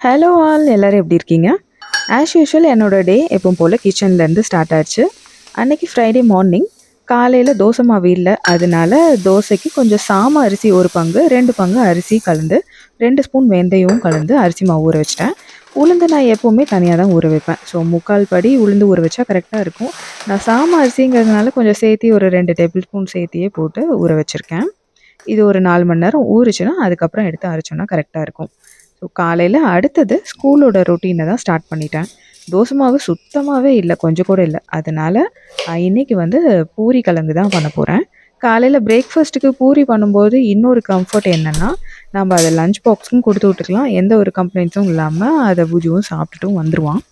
Hello all, எல்லோரும் எப்படி இருக்கீங்க? ஆஸ் யூஷுவல் என்னோட டே எப்பவும் போல் கிச்சன்லேருந்து ஸ்டார்ட் ஆச்சு. அன்றைக்கி ஃப்ரைடே மார்னிங் காலையில் தோசை மாவு இல்லை, அதனால தோசைக்கு கொஞ்சம் சாம அரிசி ஒரு பங்கு 2 பங்கு அரிசி கலந்து 2 ஸ்பூன் வெந்தயமும் கலந்து அரிசி மாவு ஊற வச்சிட்டேன். உளுந்து நான் எப்போவுமே தனியாக தான் ஊற வைப்பேன். ஸோ 3/4 படி உளுந்து ஊற வச்சா கரெக்டாக இருக்கும். நான் சாம அரிசிங்கிறதுனால கொஞ்சம் சேர்த்தி ஒரு 2 டேபிள் ஸ்பூன் சேர்த்தியே போட்டு ஊற வச்சுருக்கேன். இது ஒரு 4 மணி நேரம் ஊறுச்சுன்னா அதுக்கப்புறம் எடுத்து அரைச்சோன்னா கரெக்டாக இருக்கும். ஸோ காலையில் அடுத்தது ஸ்கூலோட ரொட்டீனை தான் ஸ்டார்ட் பண்ணிட்டேன். தோசை மாவு சுத்தமாகவே இல்லை, கொஞ்சம் கூட இல்லை. அதனால் இன்றைக்கி வந்து பூரி கிழங்கு தான் பண்ண போகிறேன். காலையில் பிரேக்ஃபாஸ்ட்டுக்கு பூரி பண்ணும்போது இன்னொரு கம்ஃபர்ட் என்னென்னா, நம்ம அதை லஞ்ச் பாக்ஸுக்கும் கொடுத்து விட்டுக்கலாம். எந்த ஒரு கம்ப்ளைண்ட்ஸும் இல்லாமல் அதை பூஜுவும் சாப்பிட்டுட்டும் வந்துடுவான்.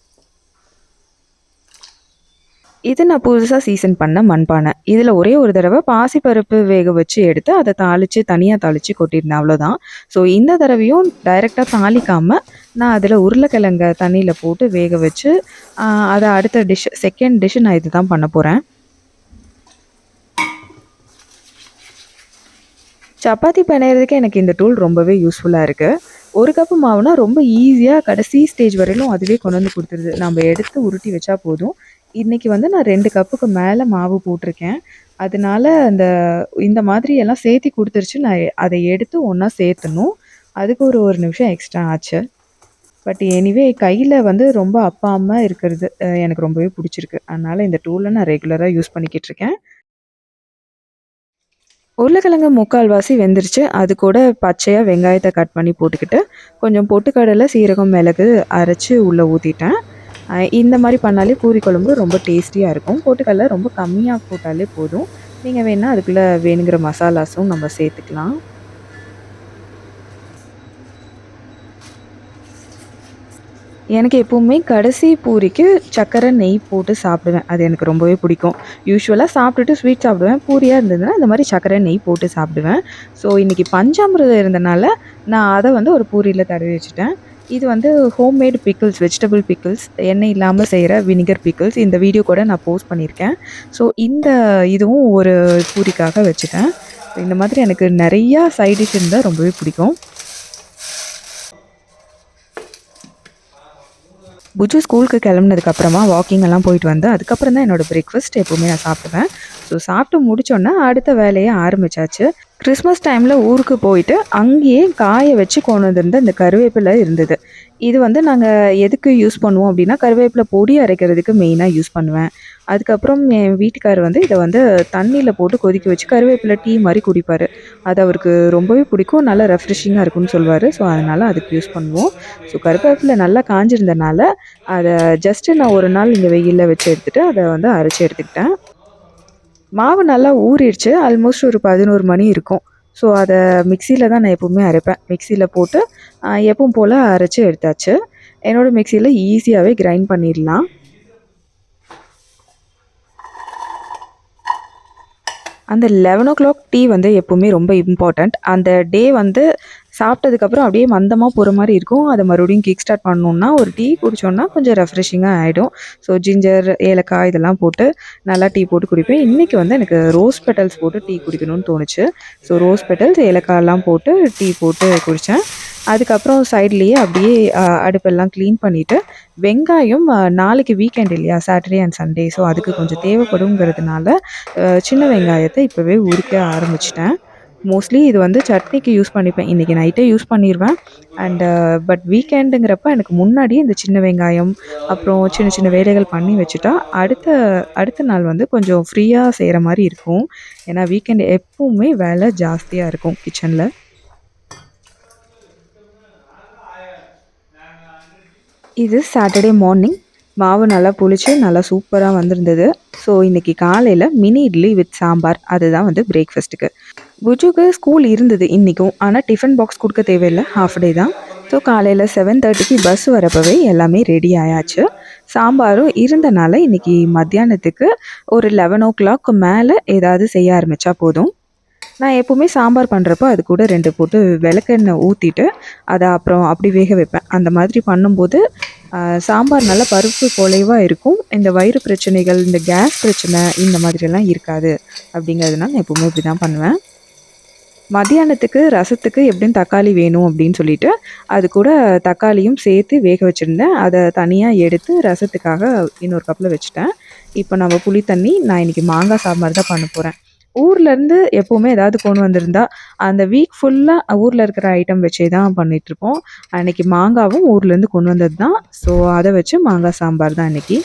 இது நான் புதுசாக சீசன் பண்ண மண்பானை. இதில் ஒரே ஒரு தடவை பாசிப்பருப்பு வேக வச்சு எடுத்து அதை தனியாக தாளித்து கொட்டியிருந்தேன், அவ்வளோதான். ஸோ இந்த தடவையும் டைரெக்டாக தாளிக்காமல் நான் அதில் உருளைக்கிழங்க தண்ணியில் போட்டு வேக வச்சு அதை அடுத்த செகண்ட் டிஷ்ஷு நான் இது தான் பண்ண போகிறேன். சப்பாத்தி பிணையிறதுக்கு எனக்கு இந்த டூல் ரொம்பவே யூஸ்ஃபுல்லாக இருக்குது. ஒரு கப்பு மாவுனா ரொம்ப ஈஸியாக கடைசி ஸ்டேஜ் வரையிலும் அதுவே கொண்டு வந்து கொடுத்துருது. நம்ம எடுத்து உருட்டி வச்சா போதும். இன்றைக்கி வந்து நான் 2 கப்புக்கு மேலே மாவு போட்டிருக்கேன். அதனால இந்த மாதிரி எல்லாம் சேர்த்தி கொடுத்துருச்சு. நான் அதை எடுத்து ஒன்றா சேர்த்தணும். அதுக்கு ஒரு நிமிஷம் எக்ஸ்ட்ரா ஆச்சு. பட் எனிவே கையில் வந்து ரொம்ப அப்பாமல் இருக்கிறது எனக்கு ரொம்பவே பிடிச்சிருக்கு. அதனால் இந்த டூலை நான் ரெகுலராக யூஸ் பண்ணிக்கிட்டு இருக்கேன். உருளைக்கிழங்கு 3/4 வெந்துருச்சு. அது கூட பச்சையாக வெங்காயத்தை கட் பண்ணி போட்டுக்கிட்டு கொஞ்சம் பொட்டுக்கடலை, சீரகம், மிளகு அரைச்சி உள்ளே ஊற்றிட்டேன். இந்த மாதிரி பண்ணாலே பூரி குழம்பு ரொம்ப டேஸ்டியாக இருக்கும். பொட்டுக்கடலை ரொம்ப கம்மியாக போட்டாலே போதும். நீங்கள் வேணால் அதுக்குள்ளே வேணுங்கிற மசாலாஸும் நம்ம சேர்த்துக்கலாம். எனக்கு எப்போவுமே கடைசி பூரிக்கு சர்க்கரை, நெய் போட்டு சாப்பிடுவேன். அது எனக்கு ரொம்பவே பிடிக்கும். யூசுவலாக சாப்பிட்டுட்டு ஸ்வீட் சாப்பிடுவேன். பூரியாக இருந்ததுன்னா இந்த மாதிரி சர்க்கரை, நெய் போட்டு சாப்பிடுவேன். ஸோ இன்றைக்கி பஞ்சாமிர்தம் இருந்தனால நான் அதை வந்து ஒரு பூரியில் தடவி வச்சுட்டேன். இது வந்து ஹோம்மேட் பிக்கிள்ஸ், வெஜிடபிள் பிக்கிள்ஸ், எண்ணெய் இல்லாமல் செய்கிற வினிகர் பிக்கிள்ஸ். இந்த வீடியோ கூட நான் போஸ்ட் பண்ணியிருக்கேன். ஸோ இதுவும் ஒரு பூரிக்காக வச்சுட்டேன். இந்த மாதிரி எனக்கு நிறையா சைட் டிஷ் இருந்தால் ரொம்பவே பிடிக்கும். புஜு ஸ்கூலுக்கு கிளம்புனதுக்கப்புறமா வாக்கிங் எல்லாம் போயிட்டு வந்து அதுக்கப்புறம் தான் என்னோடய பிரேக்ஃபாஸ்ட் எப்போவுமே நான் சாப்பிடுவேன். ஸோ சாப்பிட்டு முடித்தோன்னே அடுத்த வேலையை ஆரம்பித்தாச்சு. கிறிஸ்மஸ் டைமில் ஊருக்கு போயிட்டு அங்கேயே காய வச்சு கொண்டு வந்திருந்த இந்த கருவேப்பிலை இருந்தது. இது வந்து நாங்கள் எதுக்கு யூஸ் பண்ணுவோம் அப்படின்னா, கருவேப்பிலை பொடி அரைக்கிறதுக்கு மெயினாக யூஸ் பண்ணுவேன். அதுக்கப்புறம் என் வீட்டுக்காரர் வந்து இதை வந்து தண்ணியில் போட்டு கொதிக்க வச்சு கருவேப்பிலை டீ மாதிரி குடிப்பார். அது அவருக்கு ரொம்பவே பிடிக்கும். நல்லா ரெஃப்ரெஷிங்காக இருக்கும்னு சொல்வார். ஸோ அதனால் அதுக்கு யூஸ் பண்ணுவோம். ஸோ கருவேப்பிலை நல்லா காஞ்சிருந்தனால அதை ஜஸ்ட்டு நான் ஒரு நாள் இங்கே வெயிலில் வச்சு எடுத்துகிட்டு அதை வந்து அரைச்சி எடுத்துக்கிட்டேன். மாவு நல்லா ஊறிடுச்சு. ஆல்மோஸ்ட் ஒரு 11 மணி இருக்கும். ஸோ அதை மிக்சியில் தான் நான் எப்போவுமே அரைப்பேன். மிக்சியில் போட்டு எப்பவும் போல் அரைச்சி எடுத்தாச்சு. என்னோடய மிக்சியில் ஈஸியாகவே கிரைண்ட் பண்ணிடலாம். அந்த 11 டீ வந்து எப்போவுமே ரொம்ப இம்பார்ட்டண்ட். அந்த டே வந்து சாப்பிட்டதுக்கப்புறம் அப்படியே மந்தமாக போகிற மாதிரி இருக்கும். அதை மறுபடியும் கிக் ஸ்டார்ட் பண்ணணுன்னா ஒரு டீ குடித்தோன்னா கொஞ்சம் ரெஃப்ரெஷிங்காக ஆகிடும். ஸோ ஜிஞ்சர், ஏலக்காய் இதெல்லாம் போட்டு நல்லா டீ போட்டு குடிப்பேன். இன்றைக்கி வந்து எனக்கு ரோஸ் பெட்டல்ஸ் போட்டு டீ குடிக்கணும்னு தோணுச்சு. ஸோ ரோஸ் பெட்டல்ஸ், ஏலக்காயெல்லாம் போட்டு டீ போட்டு குடித்தேன். அதுக்கப்புறம் சைட்லேயே அப்படியே அடுப்பெல்லாம் க்ளீன் பண்ணிவிட்டு வெங்காயம், நாளைக்கு வீக்கெண்ட் இல்லையா, சாட்டர்டே அண்ட் சண்டே. ஸோ அதுக்கு கொஞ்சம் தேவைப்படுங்கிறதுனால சின்ன வெங்காயத்தை இப்போவே உரிக்க ஆரம்பிச்சிட்டேன். மோஸ்ட்லி இது வந்து சட்னிக்கு யூஸ் பண்ணிப்பேன். இன்றைக்கி நைட்டே யூஸ் பண்ணிடுவேன். பட் வீக்கெண்டுங்கிறப்ப எனக்கு முன்னாடியே இந்த சின்ன வெங்காயம் அப்புறம் சின்ன சின்ன வேலைகள் பண்ணி வச்சுட்டா அடுத்த நாள் வந்து கொஞ்சம் ஃப்ரீயாக செய்கிற மாதிரி இருக்கும். ஏன்னா வீக்கெண்ட் எப்பவுமே வேலை ஜாஸ்தியாக இருக்கும் கிச்சனில். இது சாட்டர்டே மார்னிங். மாவு நல்லா புளிச்சு நல்லா சூப்பராக வந்திருந்தது. ஸோ இன்றைக்கி காலையில் மினி இட்லி வித் சாம்பார், அதுதான் வந்து பிரேக்ஃபாஸ்ட்டுக்கு. புஜுக்கு ஸ்கூல் இருந்தது இன்றைக்கும். ஆனால் டிஃபன் பாக்ஸ் கொடுக்க தேவையில்லை, ஹாஃப் டே தான். ஸோ காலையில் 7:30க்கு பஸ் வரப்பவே எல்லாமே ரெடி ஆயாச்சு. சாம்பாரும் இருந்தனால இன்றைக்கி மத்தியானத்துக்கு ஒரு 11 மேலே ஏதாவது செய்ய ஆரம்பித்தா போதும். நான் எப்போவுமே சாம்பார் பண்ணுறப்போ அது கூட 2 போட்டு விளக்கெண்ணெய் ஊற்றிட்டு அதை அப்புறம் அப்படி வேக வைப்பேன். அந்த மாதிரி பண்ணும்போது சாம்பார் நல்லா பருப்பு குலைவாக இருக்கும். இந்த வயிறு பிரச்சனைகள், இந்த கேஸ் பிரச்சனை இந்த மாதிரியெல்லாம் இருக்காது. அப்படிங்கிறதுனால நான் எப்போவுமே இப்படி தான் பண்ணுவேன். மதியானத்துக்கு ரசத்துக்கு எப்படியும் தக்காளி வேணும் அப்படின்னு சொல்லிட்டு அது கூட தக்காளியும் சேர்த்து வேக வச்சுருந்தேன். அதை தனியாக எடுத்து ரசத்துக்காக இன்னொரு கப்பில் வச்சுட்டேன். இப்போ நம்ம புளி தண்ணி நான் இன்றைக்கி மாங்காய் சாம்பார் தான் பண்ண போகிறேன். ஊர்லேருந்து எப்போவுமே ஏதாவது கொண்டு வந்திருந்தா அந்த வீக் ஃபுல்லாக ஊரில் இருக்கிற ஐட்டம் வச்சே தான் பண்ணிகிட்ருப்போம். அன்றைக்கி மாங்காவும் ஊர்லேருந்து கொண்டு வந்தது தான். ஸோ அதை வச்சு மாங்காய் சாம்பார் தான் இன்றைக்கி.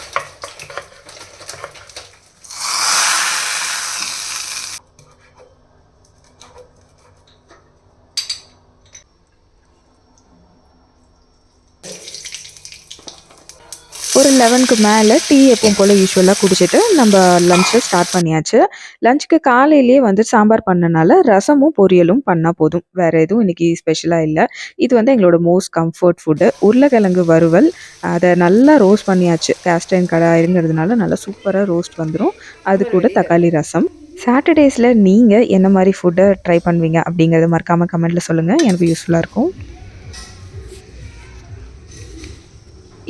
ஒரு 11க்கு மேலே டீ எப்பவும் போல் யூஸ்வலாக குடிச்சிட்டு நம்ம லஞ்சை ஸ்டார்ட் பண்ணியாச்சு. லஞ்சுக்கு காலையிலேயே வந்து சாம்பார் பண்ணனால ரசமும் பொரியலும் பண்ணால் போதும். வேறு எதுவும் இன்றைக்கி ஸ்பெஷலாக இல்லை. இது வந்து எங்களோட மோஸ்ட் கம்ஃபர்ட் ஃபுட்டு. உருளைக்கிழங்கு வறுவல் அதை நல்லா ரோஸ்ட் பண்ணியாச்சு. கேஸ்டைன் கடாயிருங்கிறதுனால நல்லா சூப்பராக ரோஸ்ட் வந்துடும். அது கூட தக்காளி ரசம். சாட்டர்டேஸில் நீங்கள் என்ன மாதிரி ஃபுட்டை ட்ரை பண்ணுவீங்க அப்படிங்கிறத மறக்காமல் கமெண்ட்டில் சொல்லுங்கள். எனக்கு யூஸ்ஃபுல்லாக இருக்கும்.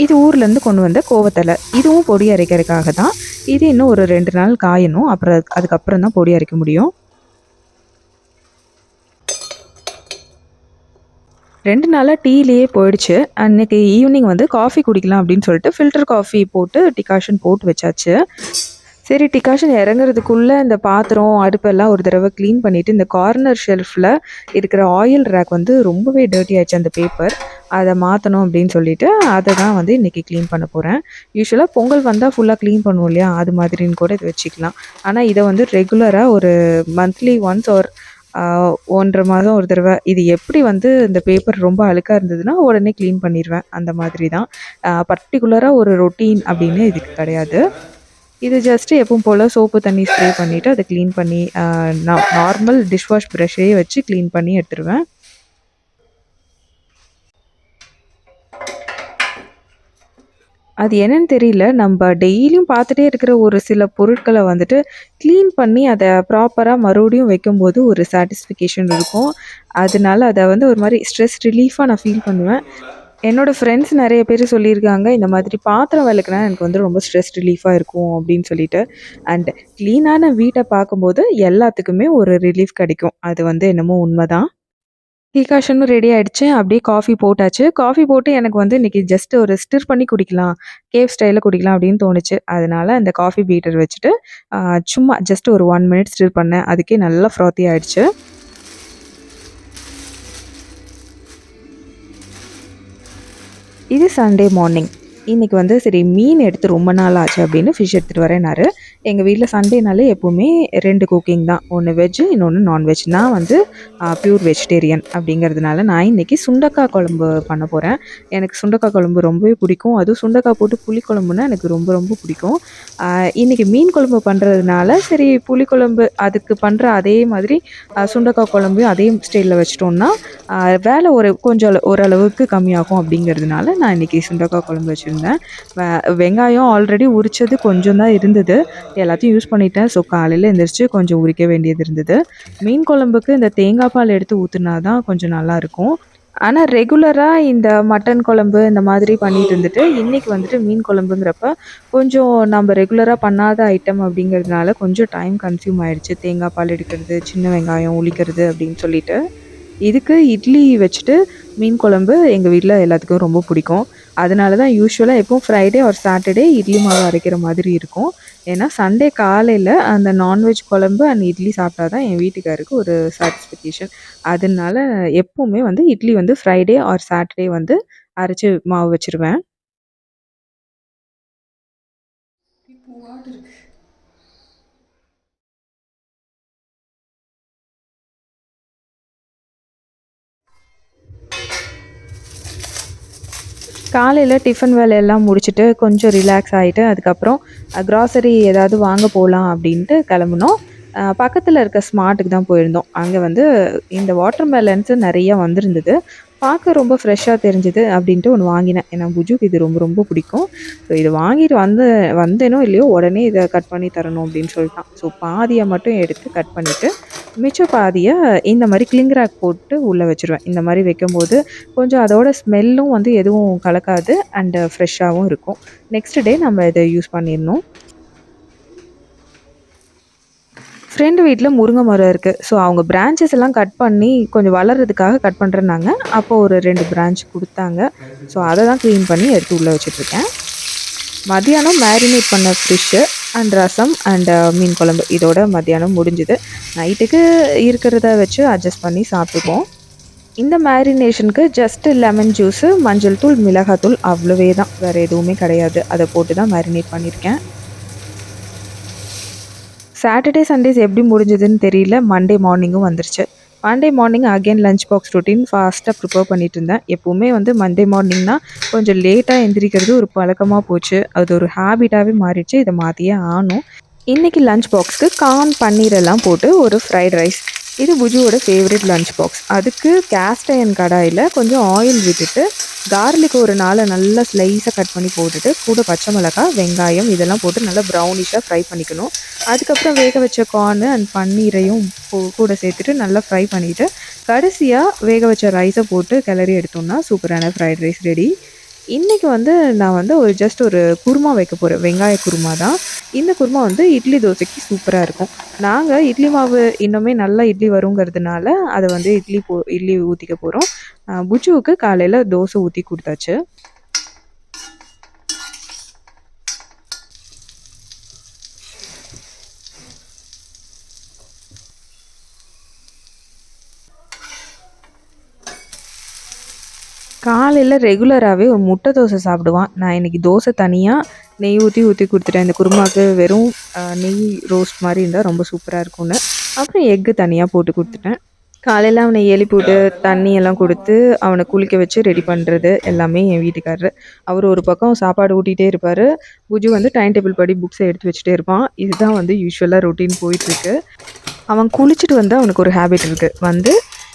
இது ஊர்லேருந்து கொண்டு வந்த கோவத்தலை. இதுவும் பொடி அரைக்கிறதுக்காக தான். இது இன்னும் ஒரு 2 நாள் காயணும். அப்புறம் அதுக்கப்புறம் தான் பொடி அரைக்க முடியும். 2 நாளாக டீலேயே போயிடுச்சு. அன்றைக்கி ஈவினிங் வந்து காஃபி குடிக்கலாம் அப்படின்னு சொல்லிட்டு ஃபில்டர் காஃபி போட்டு டிகாஷன் போட்டு வச்சாச்சு. சரி, டிகாஷன் இறங்குறதுக்குள்ளே இந்த பாத்திரம் அடுப்பெல்லாம் ஒரு தடவை க்ளீன் பண்ணிவிட்டு இந்த கார்னர் ஷெல்ஃபில் இருக்கிற ஆயில் ரேக் வந்து ரொம்பவே டர்ட்டி ஆயிடுச்சு. அந்த பேப்பர் அதை மாற்றணும் அப்படின்னு சொல்லிட்டு அதை தான் வந்து இன்றைக்கி க்ளீன் பண்ண போகிறேன். யூஸ்வலாக பொங்கல் வந்தால் ஃபுல்லாக க்ளீன் பண்ணுவோம் இல்லையா, அது மாதிரின்னு கூட இது வச்சுக்கலாம். ஆனால் இதை வந்து ரெகுலராக ஒரு மந்த்லி ஒன்ஸ் ஒரு 1.5 மாதம் ஒரு தடவை இது எப்படி வந்து இந்த பேப்பர் ரொம்ப அழுக்காக இருந்ததுன்னா உடனே க்ளீன் பண்ணிடுவேன். அந்த மாதிரி தான். பர்டிகுலராக ஒரு ரொட்டீன் அப்படின்னு இதுக்கு கிடையாது. இது ஜஸ்ட்டு எப்பவும் போல் சோப்பு தண்ணி ஸ்ப்ரே பண்ணிவிட்டு அதை க்ளீன் பண்ணி நார்மல் டிஷ்வாஷ் ப்ரஷ்ஷே வச்சு க்ளீன் பண்ணி எடுத்துருவேன். அது என்னன்னு தெரியல. நம்ம டெய்லியும் பார்த்துட்டே இருக்கிற ஒரு சில பொருட்களை வந்துட்டு க்ளீன் பண்ணி அதை ப்ராப்பராக மறுபடியும் வைக்கும்போது ஒரு சாட்டிஸ்ஃபிகேஷன் இருக்கும். அதனால அதை வந்து ஒரு மாதிரி ஸ்ட்ரெஸ் ரிலீஃபாக நான் ஃபீல் பண்ணுவேன். என்னோடய ஃப்ரெண்ட்ஸ் நிறைய பேர் சொல்லியிருக்காங்க, இந்த மாதிரி பாத்திரம் விளக்குனா எனக்கு வந்து ரொம்ப ஸ்ட்ரெஸ் ரிலீஃபாக இருக்கும் அப்படின்னு சொல்லிட்டு. அண்ட் க்ளீனான வீட்டை பார்க்கும்போது எல்லாத்துக்குமே ஒரு ரிலீஃப் கிடைக்கும். அது வந்து என்னமோ உண்மைதான். டீகாஷனும் ரெடி ஆயிடுச்சு. அப்படியே காஃபி போட்டாச்சு. காஃபி போட்டு எனக்கு வந்து இன்றைக்கி ஜஸ்ட் ஒரு ஸ்டிர் பண்ணி குடிக்கலாம். கேஃப் ஸ்டைலில் குடிக்கலாம் அப்படின்னு தோணுச்சு. அதனால அந்த காஃபி பீட்டர் வச்சுட்டு சும்மா ஜஸ்ட் ஒரு 1 மினிட் ஸ்டிர் பண்ணேன். அதுக்கே நல்லா ஃப்ராத்தி ஆயிடுச்சு. இது சண்டே மார்னிங். இன்றைக்கி வந்து சரி மீன் எடுத்து ரொம்ப நாள் ஆச்சு அப்படின்னு ஃபிஷ் எடுத்துகிட்டு வரேன்னாரு. எங்கள் வீட்டில் சண்டேனாலே எப்போவுமே 2 குக்கிங் தான். ஒன்று வெஜ்ஜு, இன்னொன்று நான்வெஜ். நான் வந்து ப்யூர் வெஜிடேரியன் அப்படிங்கிறதுனால நான் இன்றைக்கி சுண்டக்காய் குழம்பு பண்ண போகிறேன். எனக்கு சுண்டக்காய் குழம்பு ரொம்பவே பிடிக்கும். அதுவும் சுண்டக்காய் போட்டு புளிக்குழம்புனா எனக்கு ரொம்ப ரொம்ப பிடிக்கும். இன்றைக்கி மீன் குழம்பு பண்ணுறதுனால சரி புளிக்குழம்பு அதுக்கு பண்ணுற அதே மாதிரி சுண்டக்காய் குழம்பையும் அதே ஸ்டைலில் வச்சிட்டோம்னா வேலை கொஞ்சம் ஓரளவுக்கு கம்மியாகும் அப்படிங்கிறதுனால நான் இன்றைக்கி சுண்டக்காய் குழம்பு வச்சுருந்தேன். வெங்காயம் ஆல்ரெடி உரித்தது கொஞ்சம் தான் இருந்தது. எல்லாத்தையும் யூஸ் பண்ணிட்டேன். ஸோ காலையில் எழுந்திரிச்சு கொஞ்சம் உரிக்க வேண்டியது இருந்தது. மீன் குழம்புக்கு இந்த தேங்காய் பால் எடுத்து ஊற்றுனா தான் கொஞ்சம் நல்லாயிருக்கும். ஆனால் ரெகுலராக இந்த மட்டன் குழம்பு இந்த மாதிரி பண்ணிட்டு இருந்துட்டு இன்றைக்கி வந்துட்டு மீன் குழம்புங்கிறப்ப கொஞ்சம் நம்ம ரெகுலராக பண்ணாத ஐட்டம் அப்படிங்கிறதுனால கொஞ்சம் டைம் கன்சியூம் ஆகிடுச்சு. தேங்காய் பால் எடுக்கிறது, சின்ன வெங்காயம் உளிக்கிறது அப்படின்னு சொல்லிட்டு. இதுக்கு இட்லி வச்சுட்டு மீன் குழம்பு எங்கள் வீட்டில் எல்லாத்துக்கும் ரொம்ப பிடிக்கும். அதனால தான் யூஸ்வலாக எப்பவும் ஃப்ரைடே ஆர் சாட்டர்டே இட்லி மாவு அரைக்கிற மாதிரி இருக்கும். ஏன்னா சண்டே காலையில் அந்த நான்வெஜ் குழம்பு அண்ட் இட்லி சாப்பிட்டா தான் என் வீட்டுக்காருக்கு ஒரு சாட்டிஸ்ஃபிகேஷன். அதனால எப்போவுமே வந்து இட்லி வந்து ஃப்ரைடே ஆர் சாட்டர்டே வந்து அரைச்சி மாவு வச்சுருவேன். காலையில் டிஃபன் வேலையெல்லாம் முடிச்சுட்டு கொஞ்சம் ரிலாக்ஸ் ஆகிட்டு அதுக்கப்புறம் க்ராசரி ஏதாவது வாங்க போகலாம் அப்படின்ட்டு கிளம்புனோம். பக்கத்தில் இருக்க ஸ்மார்ட்டுக்கு தான் போயிருந்தோம். அங்கே வந்து இந்த வாட்டர் மெலன்ஸு நிறையா வந்திருந்தது. பார்க்க ரொம்ப ஃப்ரெஷ்ஷாக தெரிஞ்சுது அப்படின்ட்டு ஒன்று வாங்கினேன். ஏன்னா புஜுக்கு இது ரொம்ப ரொம்ப பிடிக்கும். ஸோ இது வாங்கிட்டு வந்தேனோ இல்லையோ உடனே இதை கட் பண்ணி தரணும் அப்படின்னு சொல்லிட்டான். ஸோ பாதியை மட்டும் எடுத்து கட் பண்ணிவிட்டு மிச்ச பாதியை இந்த மாதிரி கிளிங் ரேக் போட்டு உள்ளே வச்சுருவேன். இந்த மாதிரி வைக்கும்போது கொஞ்சம் அதோட ஸ்மெல்லும் வந்து எதுவும் கலக்காது அண்டு ஃப்ரெஷ்ஷாகவும் இருக்கும். நெக்ஸ்ட் டே நம்ம இதை யூஸ் பண்ணிடணும். ஃப்ரெண்டு வீட்ல முருங்கை மரம் இருக்குது. ஸோ அவங்க பிரான்ச்சஸ் எல்லாம் கட் பண்ணி கொஞ்சம் வளர்றதுக்காக கட் பண்ணுறேன்னாங்க. அப்போ ஒரு 2 பிரான்ச் குடுத்தாங்க. ஸோ அதை தான் க்ளீன் பண்ணி எடுத்து உள்ளே வச்சுட்ருக்கேன். மதியானம் மேரினேட் பண்ண ஃபிஷ்ஷு அண்ட் ரசம் அண்ட் மீன் குழம்பு இதோட மதியானம் முடிஞ்சுது. நைட்டுக்கு இருக்கிறத வச்சு அட்ஜஸ்ட் பண்ணி சாப்பிட்டுப்போம். இந்த மேரினேஷனுக்கு ஜஸ்ட்டு லெமன் ஜூஸு, மஞ்சள் தூள், மிளகாத்தூள் அவ்வளவே தான். வேறு எதுவுமே கிடையாது. அதை போட்டு தான் மேரினேட் பண்ணியிருக்கேன். சாட்டர்டே, சண்டேஸ் எப்படி முடிஞ்சதுன்னு தெரியல. மண்டே மார்னிங்கும் வந்துருச்சு. Monday morning again lunch box routine ஃபாஸ்ட்டாக ப்ரிப்பேர் பண்ணிட்டு இருந்தேன். எப்போவுமே வந்து மண்டே மார்னிங்னால் கொஞ்சம் லேட்டாக எந்திரிக்கிறது ஒரு பழக்கமாக போச்சு. அது ஒரு ஹேபிட்டாகவே மாறிடுச்சு. இதை மாற்றியே ஆகணும். இன்றைக்கி லஞ்ச் பாக்ஸ்க்கு கார்ன் பன்னீரெல்லாம் போட்டு ஒரு ஃப்ரைட் ரைஸ். இது புஜுவோட ஃபேவரட் லஞ்ச் பாக்ஸ். அதுக்கு கேஸ்ட் அயர்ன் கடாயில் கொஞ்சம் ஆயில் விட்டுட்டு கார்லிக் ஒரு 4 நல்லா ஸ்லைஸாக கட் பண்ணி போட்டுட்டு கூட பச்சை மிளகாய், வெங்காயம் இதெல்லாம் போட்டு நல்லா ப்ரௌனிஷாக ஃப்ரை பண்ணிக்கணும். அதுக்கப்புறம் வேக வச்ச கார்னு அண்ட் பன்னீரையும் கூட சேர்த்துட்டு நல்லா ஃப்ரை பண்ணிவிட்டு கடைசியாக வேக வச்ச ரைஸை போட்டு கிளறி எடுத்தோம்னா சூப்பரான ஃப்ரைட் ரைஸ் ரெடி. இன்றைக்கி வந்து நான் வந்து ஜஸ்ட் ஒரு குருமா வைக்க போகிறேன். வெங்காய குருமா தான். இந்த குருமா வந்து இட்லி தோசைக்கு சூப்பராக இருக்கும். நாங்கள் இட்லி மாவு இன்னுமே நல்லா இட்லி வருங்கிறதுனால அதை வந்து இட்லி ஊற்றிக்க போகிறோம். புஜுவுக்கு காலையில் தோசை ஊற்றி கொடுத்தாச்சு. காலையில் ரெகுலராகவே ஒரு முட்டை தோசை சாப்பிடுவான். நான் இன்றைக்கி தோசை தனியாக நெய் ஊற்றி கொடுத்துட்டேன். இந்த குருமாவுக்கு வெறும் நெய் ரோஸ்ட் மாதிரி இருந்தால் ரொம்ப சூப்பராக இருக்கும்னு. அப்புறம் எக்கு தனியாக போட்டு கொடுத்துட்டேன். காலையில் அவனை எழுப்பிவிட்டு தண்ணியெல்லாம் கொடுத்து அவனை குளிக்க வச்சு ரெடி பண்ணுறது எல்லாமே என் வீட்டுக்காரரு. அவர் ஒரு பக்கம் சாப்பாடு ஊட்டிகிட்டே இருப்பார். புஜு வந்து டைம் டேபிள் படி புக்ஸை எடுத்து வச்சுட்டே இருப்பான். இதுதான் வந்து யூஸ்வலாக ரொட்டீன் போயிட்டுருக்கு. அவன் குளிச்சுட்டு வந்து அவனுக்கு ஒரு ஹேபிட் இருக்குது. வந்து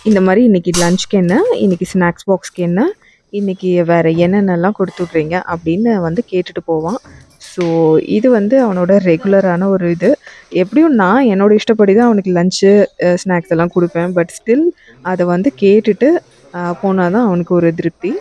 இந்த மாதிரி இன்றைக்கி லஞ்சுக்கு என்ன, இன்றைக்கி ஸ்நாக்ஸ் பாக்ஸ்க்கு என்ன, இன்றைக்கி வேறு என்னென்னலாம் கொடுத்துட்றீங்க அப்படின்னு வந்து கேட்டுட்டு போவான். ஸோ இது வந்து அவனோட ரெகுலரான ஒரு இது. எப்படியும் நான் என்னோடய இஷ்டப்படி தான் அவனுக்கு லஞ்சு ஸ்நாக்ஸ் எல்லாம் கொடுப்பேன். பட் ஸ்டில் அதை வந்து கேட்டுட்டு போனால் தான் அவனுக்கு ஒரு திருப்தி.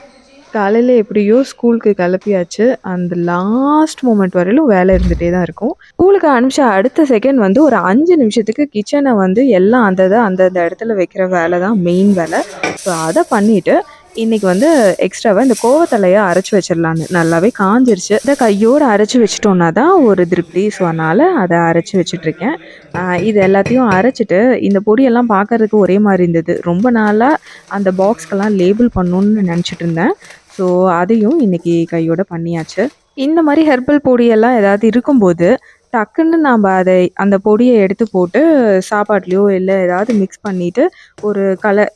காலையில் எப்படியோ ஸ்கூலுக்கு கிளப்பியாச்சு. அந்த லாஸ்ட் மூமெண்ட் வரையிலும் வேலை இருந்துகிட்டே தான் இருக்கும். ஸ்கூலுக்கு அனுப்பிச்ச அடுத்த செகண்ட் வந்து ஒரு 5 நிமிஷத்துக்கு கிச்சனை வந்து எல்லாம் அந்தந்த இடத்துல வைக்கிற வேலை தான் மெயின் வேலை. ஸோ அதை பண்ணிவிட்டு இன்றைக்கி வந்து எக்ஸ்ட்ராவாக இந்த கோவத்தலையை அரைச்சி வச்சிடலான்னு நல்லாவே காஞ்சிருச்சு. இதை கையோடு அரைச்சி வச்சிட்டோன்னா தான் ஒரு திருப்தி. ஸோ அதனால் அதை அரைச்சி வச்சிட்ருக்கேன். இது எல்லாத்தையும் அரைச்சிட்டு இந்த பொடியெல்லாம் பார்க்குறதுக்கு ஒரே மாதிரி இருந்தது. ரொம்ப நாளாக அந்த பாக்ஸ்க்கெல்லாம் லேபிள் பண்ணணுன்னு நினச்சிட்டு இருந்தேன். ஸோ அதையும் இன்றைக்கி கையோட பண்ணியாச்சு. இந்த மாதிரி ஹெர்பல் பொடியெல்லாம் ஏதாவது இருக்கும்போது டக்குன்னு நாம் அந்த பொடியை எடுத்து போட்டு சாப்பாட்லேயோ இல்லை ஏதாவது மிக்ஸ் பண்ணிவிட்டு ஒரு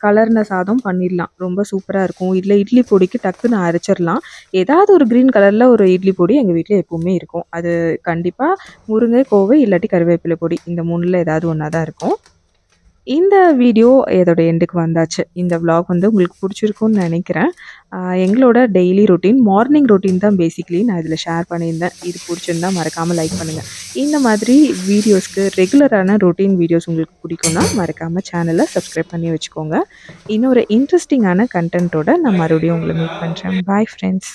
கலர்ன சாதம் பண்ணிடலாம். ரொம்ப சூப்பராக இருக்கும். இல்லை இட்லி பொடிக்கு டக்குன்னு அரைச்சிடலாம். ஏதாவது ஒரு க்ரீன் கலரில் ஒரு இட்லி பொடி எங்கள் வீட்டில் எப்போவுமே இருக்கும். அது கண்டிப்பாக முருங்கை, கோவை இல்லாட்டி கருவேப்பிலை பொடி இந்த 3ல் ஏதாவது ஒன்றா தான் இருக்கும். இந்த வீடியோ இதோட எண்டுக்கு வந்தாச்சு. இந்த விலாக் வந்து உங்களுக்கு பிடிச்சிருக்கும்னு நினைக்கிறேன். எங்களோட டெய்லி ரொட்டீன் மார்னிங் ரொட்டீன் தான் பேசிக்கலி நான் இதில் ஷேர் பண்ணியிருந்தேன். இது பிடிச்சிருந்தா மறக்காமல் லைக் பண்ணுங்கள். இந்த மாதிரி வீடியோஸ்க்கு ரெகுலரான ரொட்டீன் வீடியோஸ் உங்களுக்கு பிடிக்கும்னா மறக்காமல் சேனலை சப்ஸ்கிரைப் பண்ணி வச்சுக்கோங்க. இன்னொரு இன்ட்ரெஸ்டிங்கான கண்டென்ட்டோட நான் மறுபடியும் உங்களை மீட் பண்ணுறேன். Bye friends.